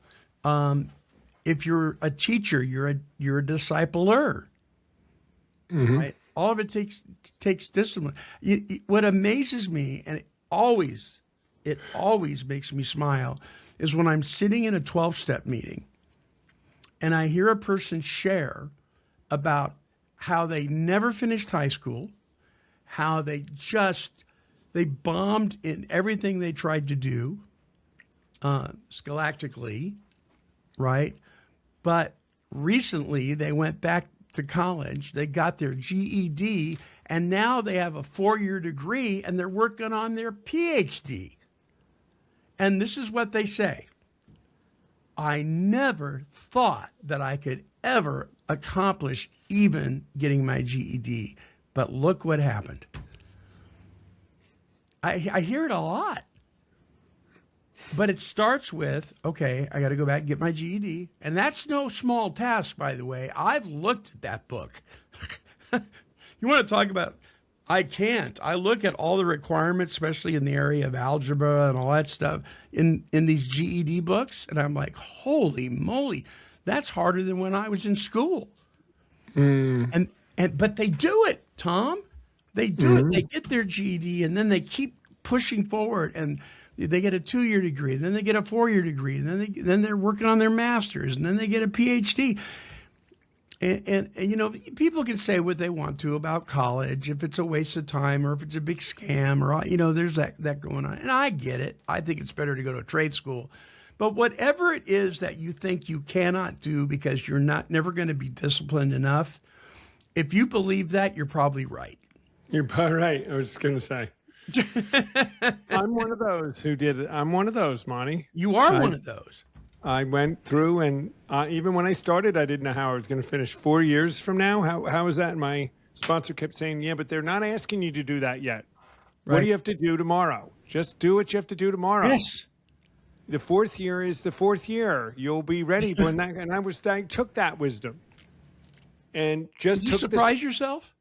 you're a teacher, you're a discipler. Right? All of it takes discipline. What amazes me, and it always makes me smile, is when I'm sitting in a 12-step meeting and I hear a person share about how they never finished high school, how they bombed in everything they tried to do, scholastically, right? But recently they went back to college, they got their GED, and now they have a 4-year degree and they're working on their PhD. And this is what they say: I never thought that I could ever accomplish even getting my GED, but look what happened. I hear it a lot. But it starts with, okay, I got to go back and get my GED. And that's no small task, by the way. I've looked at that book. You want to talk about, I can't. I look at all the requirements, especially in the area of algebra and all that stuff in these GED books. And I'm like, holy moly, that's harder than when I was in school. But they do it, Tom. They do it. They get their GED and then they keep pushing forward, and they get a 2-year degree, and then they get a 4-year degree, and then they're working on their master's, and then they get a PhD. And people can say what they want to about college, if it's a waste of time or if it's a big scam, or there's that going on. And I get it. I think it's better to go to a trade school. But whatever it is that you think you cannot do because you're never going to be disciplined enough, if you believe that, you're probably right. You're probably right. I was just going to say. I'm one of those who did it. I'm one of those, Monty. You are one of those. I went through, and even when I started, I didn't know how I was going to finish 4 years from now. How is that? And my sponsor kept saying, yeah, but they're not asking you to do that yet. Right. What do you have to do tomorrow? Just do what you have to do tomorrow. Yes. The 4th year is the 4th year. You'll be ready when that. And I took that wisdom, and just Did you took surprise yourself?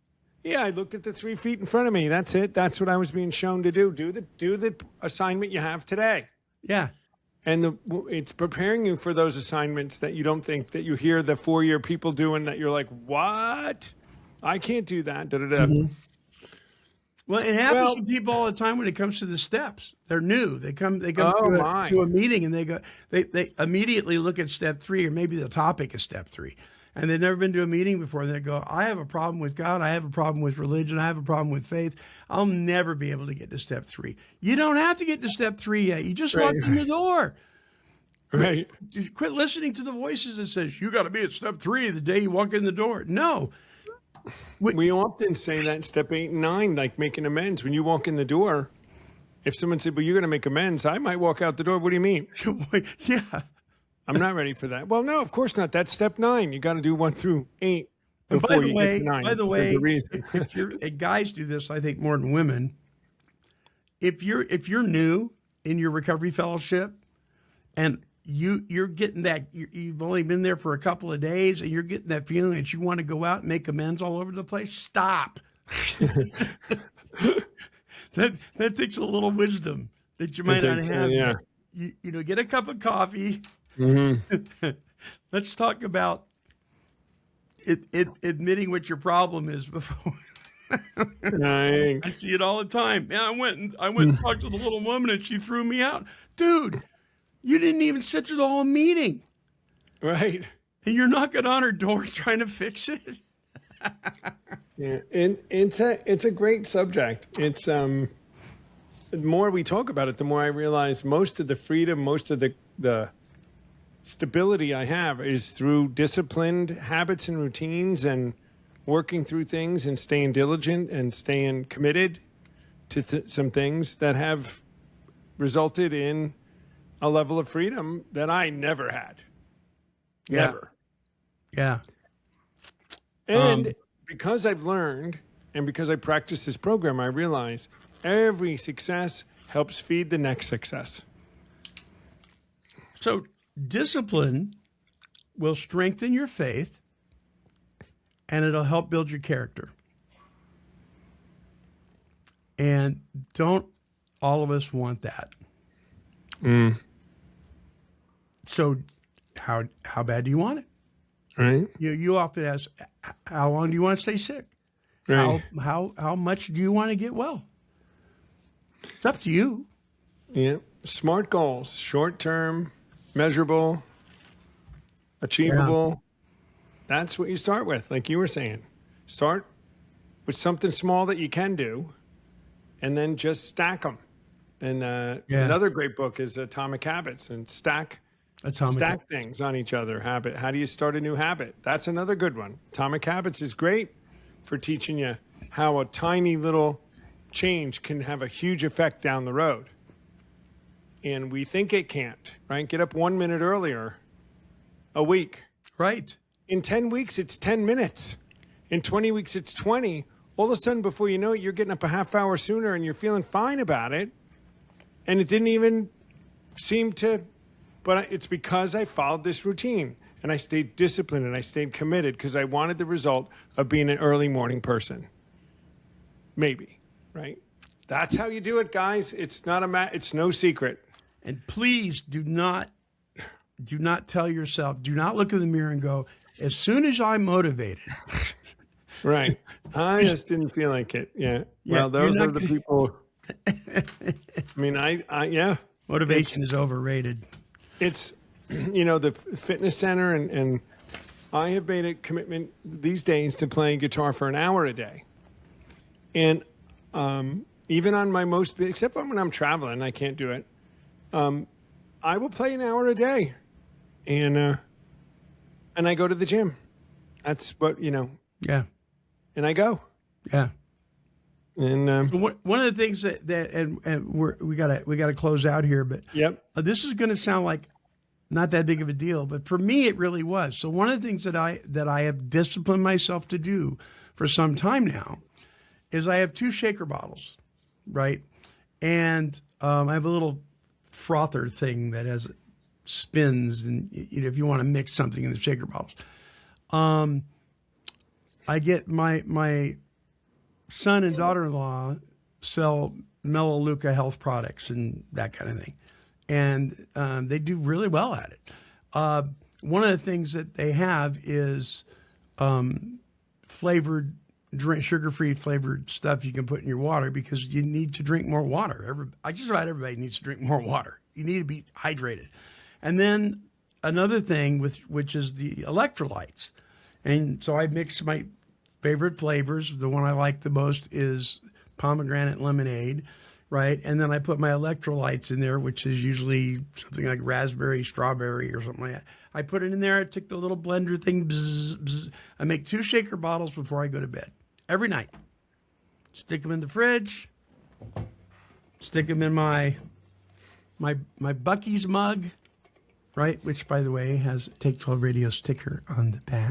Yeah, I looked at the 3 feet in front of me. That's it. That's what I was being shown to do. Do the assignment you have today. Yeah. And it's preparing you for those assignments that you don't think, that you hear the 4-year people doing, that you're like, what? I can't do that. Well, it happens to people all the time when it comes to the steps. They're new. They come to a meeting and they immediately look at step 3, or maybe the topic is step 3. And they've never been to a meeting before. And they go, I have a problem with God. I have a problem with religion. I have a problem with faith. I'll never be able to get to step 3. You don't have to get to step 3 yet. You just walked in the door. Right. Just quit listening to the voices that says, you got to be at step 3 the day you walk in the door. No. We often say that step 8 and 9, like making amends. When you walk in the door, if someone said, well, you're going to make amends, I might walk out the door. What do you mean? Yeah. I'm not ready for that. Well, no, of course not. That's step 9. You got to do 1 through 8 And before you get to 9. by the way, if and guys do this, I think, more than women. If you're new in your recovery fellowship, and you're getting that, you've only been there for a couple of days, and you're getting that feeling that you want to go out and make amends all over the place, stop. that takes a little wisdom that you might not have. Yeah. Get a cup of coffee. Let's talk about admitting what your problem is before. I see it all the time. Man, I went and talked to the little woman and she threw me out. Dude, You didn't even sit through the whole meeting. Right. And you're knocking on her door trying to fix it. Yeah, and it's a great subject. It's the more we talk about it, the more I realize most of the freedom, most of the stability I have is through disciplined habits and routines and working through things and staying diligent and staying committed to some things that have resulted in a level of freedom that I never had. Yeah. Never. Yeah. And because I've learned and because I practice this program, I realize every success helps feed the next success. So discipline will strengthen your faith and it'll help build your character. And don't all of us want that? So how bad do you want it? Right? You often ask, how long do you want to stay sick? Right. How much do you want to get well? It's up to you. Yeah. Smart goals, short term, measurable, achievable. That's what you start with, like you were saying. Start with something small that you can do, and then just stack them. And another great book is Atomic Habits, and stack things on each other. Habit. How do you start a new habit? That's another good one. Atomic Habits is great for teaching you how a tiny little change can have a huge effect down the road. And we think it can't, right? Get up 1 minute earlier a week. Right. In 10 weeks, it's 10 minutes. In 20 weeks, it's 20. All of a sudden, before you know it, you're getting up a half hour sooner and you're feeling fine about it. And it didn't even seem to, but it's because I followed this routine and I stayed disciplined and I stayed committed because I wanted the result of being an early morning person. Maybe, right? That's how you do it, guys. It's not it's no secret. And please do not tell yourself, do not look in the mirror and go, as soon as I'm motivated. Right. I just didn't feel like it. Yeah. Yeah, Well, those you're are not the people. I mean, yeah. Motivation is overrated. It's, the fitness center, and I have made a commitment these days to playing guitar for an hour a day. And even on my except when I'm traveling, I can't do it. I will play an hour a day, and I go to the gym. That's what, Yeah. and I go. Yeah. And One of the things we gotta close out here, but yep. this is going to sound like not that big of a deal, but for me it really was. So one of the things that I have disciplined myself to do for some time now is I have 2 shaker bottles, right? And I have a little frother thing that has spins, and if you want to mix something in the shaker bottles, I get my son and daughter-in-law sell Melaleuca health products and that kind of thing. And they do really well at it. One of the things that they have is flavored drink, sugar-free flavored stuff you can put in your water because you need to drink more water. Just about everybody needs to drink more water. You need to be hydrated. And then another thing which is the electrolytes. And so I mix my favorite flavors. The one I like the most is pomegranate lemonade, right? And then I put my electrolytes in there, which is usually something like raspberry, strawberry, or something like that. I put it in there. I take the little blender thing. Bzz, bzz. I make 2 shaker bottles before I go to bed every night. Stick them in the fridge. Stick them in my Buc-ee's mug, right? Which, by the way, has a Take 12 Radio sticker on the back.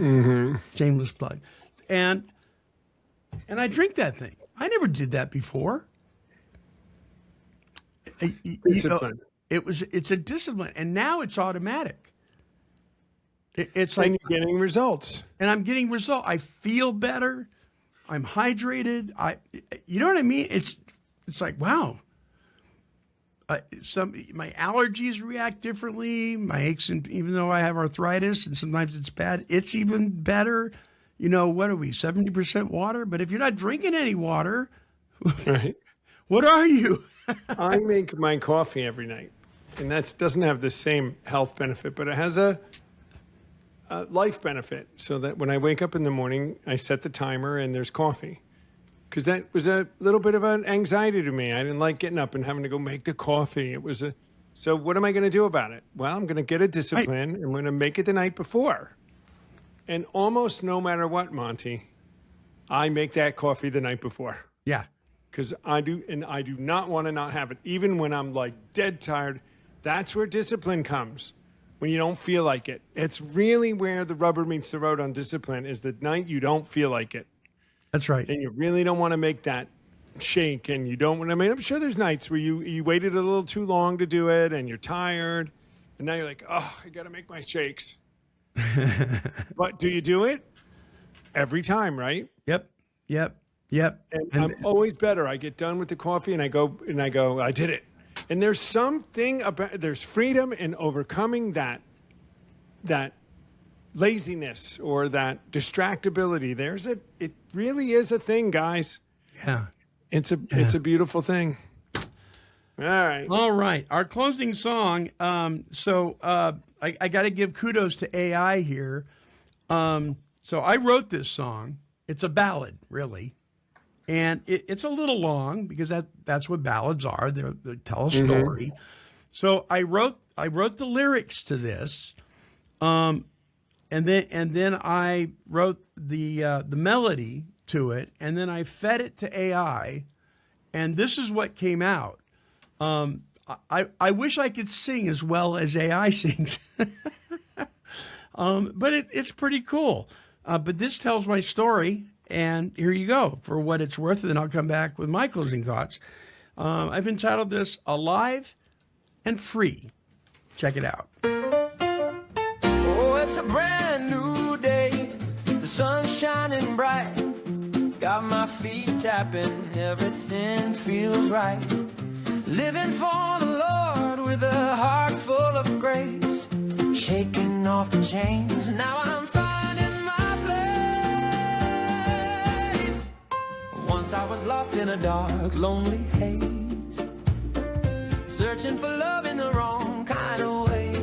Shameless plug. And I drink that thing. I never did that before. Discipline. It's a discipline, and now it's automatic. It's like, And you're getting results. and I'm getting results. I feel better. I'm hydrated. You know what I mean? It's like, wow. My allergies react differently. My aches, and even though I have arthritis and sometimes it's bad, it's even better. What are we? 70% water. But if you're not drinking any water, Right. what are you? I make my coffee every night. and that doesn't have the same health benefit, but it has a life benefit. So that when I wake up in the morning, I set the timer and there's coffee. Because that was a little bit of an anxiety to me. I didn't like getting up and having to go make the coffee. So what am I going to do about it? Well, I'm going to get a discipline. I'm going to make it the night before. And almost no matter what, Monty, I make that coffee the night before. Yeah. Because I do not want to not have it. Even when I'm like dead tired, that's where discipline comes. When you don't feel like it. It's really where the rubber meets the road on discipline is the night you don't feel like it. That's right. And you really don't want to make that shake, and you don't want to. I mean, I'm sure there's nights where you waited a little too long to do it, and you're tired, and now you're like, oh, I got to make my shakes. But do you do it every time? Right? Yep. And I'm always better. I get done with the coffee, and I go, I did it. And there's something about there's freedom in overcoming that laziness or that distractibility. It really is a thing, guys. Yeah. It's a beautiful thing. All right. All right. Our closing song. I got to give kudos to AI here. So I wrote this song. It's a ballad, really. And it's a little long because that's what ballads are. They tell a story. So I wrote the lyrics to this. And then I wrote the melody to it, and then I fed it to AI, and this is what came out. I wish I could sing as well as AI sings, but it's pretty cool. But this tells my story, and here you go for what it's worth, and then I'll come back with my closing thoughts. I've entitled this "Alive and Free." Check it out. Oh, it's a brand new day. The sun's shining bright. Got my feet tapping. Everything feels right. Living for the Lord with a heart full of grace. Shaking off the chains. Now I'm finding my place. Once I was lost in a dark, lonely haze. Searching for love in the wrong kind of way.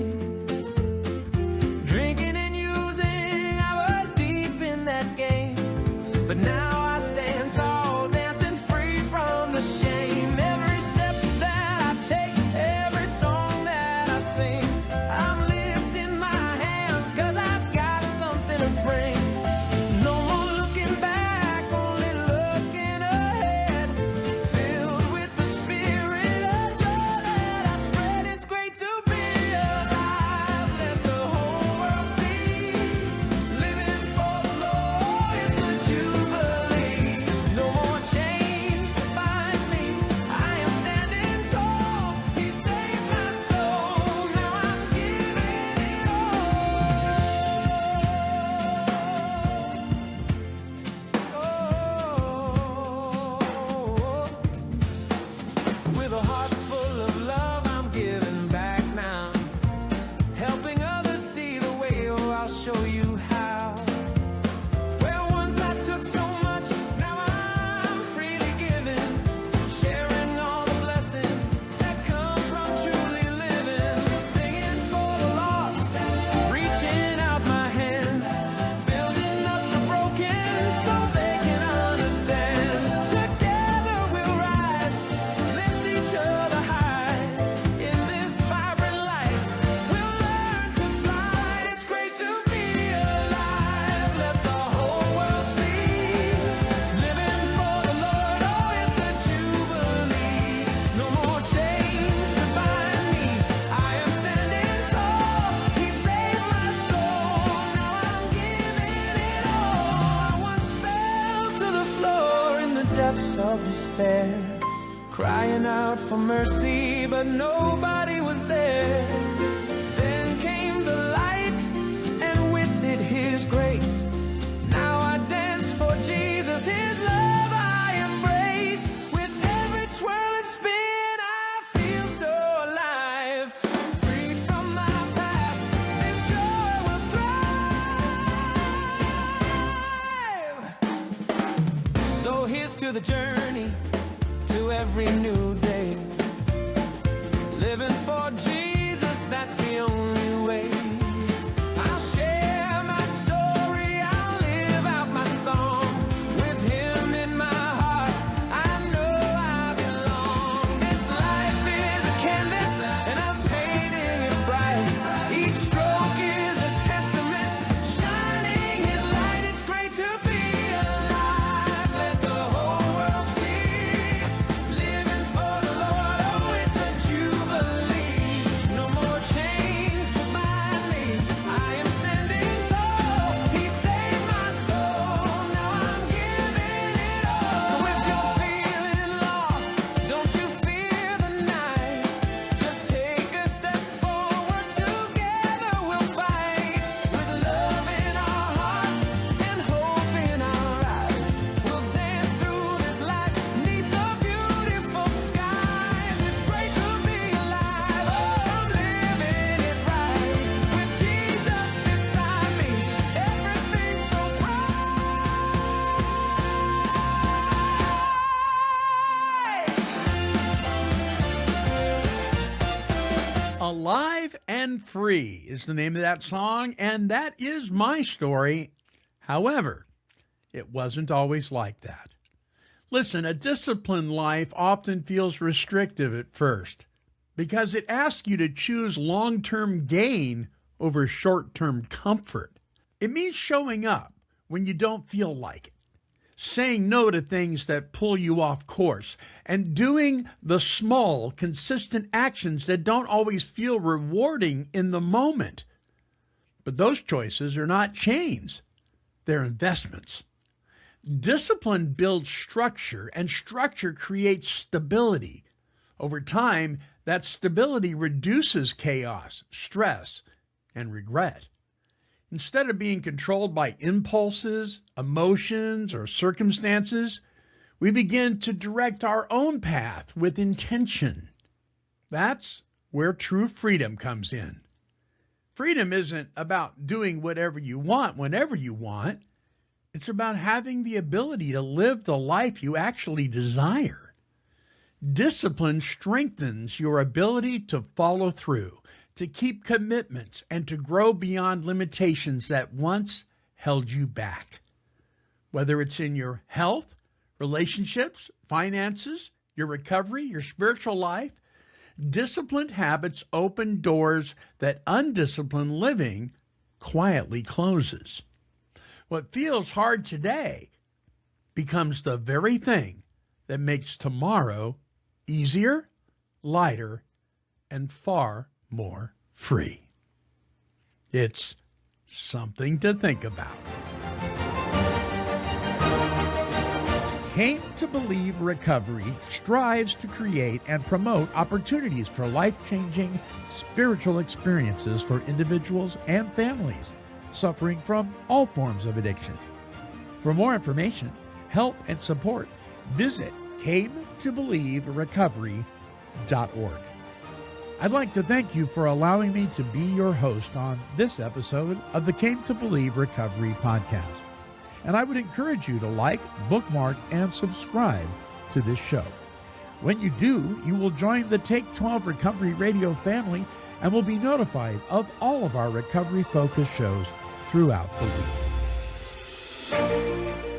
But now I stand tall, dancing free from the shame. Every step that I take, every song that I sing, I'm lifting my hands, cause I've got something to bring. No more looking back, only looking ahead. Filled with the spirit of joy that I spread. It's great to be alive, let the whole world see. Living for the Lord, it's a jubilee. No more chains to bind me. I am standing tall. He saved my soul. Now I'm giving it all. With a heart full of love, I'm giving back now. Helping others see the way, oh, I'll show you how. Well, once I took so much, now I'm freely giving. Sharing all the blessings that come from truly living. Singing for the lost, reaching out my hand. Building up the broken so they can understand. Together we'll rise, lift each other high. In this vibrant life, we'll learn to fly. It's great to be alive. Let the whole world see. Living for the Lord, oh, it's a jubilee. No more chains to bind me. I am standing tall. He saved my soul. Now I'm giving it all. I once fell to the floor in the depths of despair, crying out for mercy, but nobody was there. Then came the light, and with it His grace. Now I dance for Jesus, His love I embrace. With every twirl and spin, I feel so alive. Free from my past, this joy will thrive. So here's to the journey, to every new day. Living for Jesus. that's the only way. I'll share my story, I'll live out my song. With him in my heart, I know I belong. This life is a canvas, and I'm painting it bright. Each stroke is a testament, shining his light. It's great to be alive. Let the whole world see. Living for the Lord, oh, it's a jubilee. No more chains to bind me. I am standing tall. He saved my soul. Now I'm giving it all. So if you're feeling lost, don't you fear the night. Just take a step forward. Together we'll fight. With love in our hearts and hope in our eyes, we'll dance through this life 'neath the beautiful skies. It's great to be alive. I'm living it right. With Jesus beside me, everything's so bright. Alive and Free is the name of that song, and that is my story. However, it wasn't always like that. Listen, a disciplined life often feels restrictive at first because it asks you to choose long-term gain over short-term comfort. It means showing up when you don't feel like it, saying no to things that pull you off course, and doing the small, consistent actions that don't always feel rewarding in the moment. But those choices are not chains, they're investments. Discipline builds structure, and structure creates stability. Over time, that stability reduces chaos, stress, and regret. Instead of being controlled by impulses, emotions, or circumstances, we begin to direct our own path with intention. That's where true freedom comes in. Freedom isn't about doing whatever you want whenever you want. It's about having the ability to live the life you actually desire. Discipline strengthens your ability to follow through, to keep commitments, and to grow beyond limitations that once held you back. Whether it's in your health, relationships, finances, your recovery, your spiritual life, disciplined habits open doors that undisciplined living quietly closes. What feels hard today becomes the very thing that makes tomorrow easier, lighter, and far more free. It's something to think about. Came to Believe Recovery strives to create and promote opportunities for life-changing spiritual experiences for individuals and families suffering from all forms of addiction. For more information, help, and support, visit cametobelieverecovery.org. I'd like to thank you for allowing me to be your host on this episode of the Came to Believe Recovery podcast. And I would encourage you to like, bookmark, and subscribe to this show. When you do, you will join the Take 12 Recovery Radio family and will be notified of all of our recovery-focused shows throughout the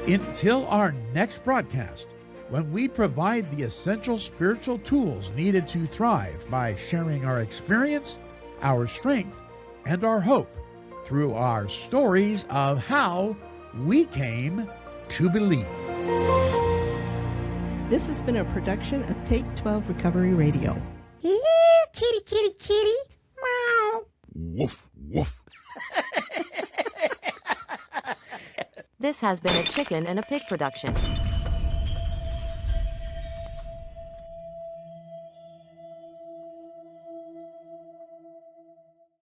week. Until our next broadcast, when we provide the essential spiritual tools needed to thrive by sharing our experience, our strength, and our hope through our stories of how we came to believe. This has been a production of Take 12 Recovery Radio. Yeah, kitty, kitty, kitty. Meow. Woof, woof. This has been a Chicken and a Pig production.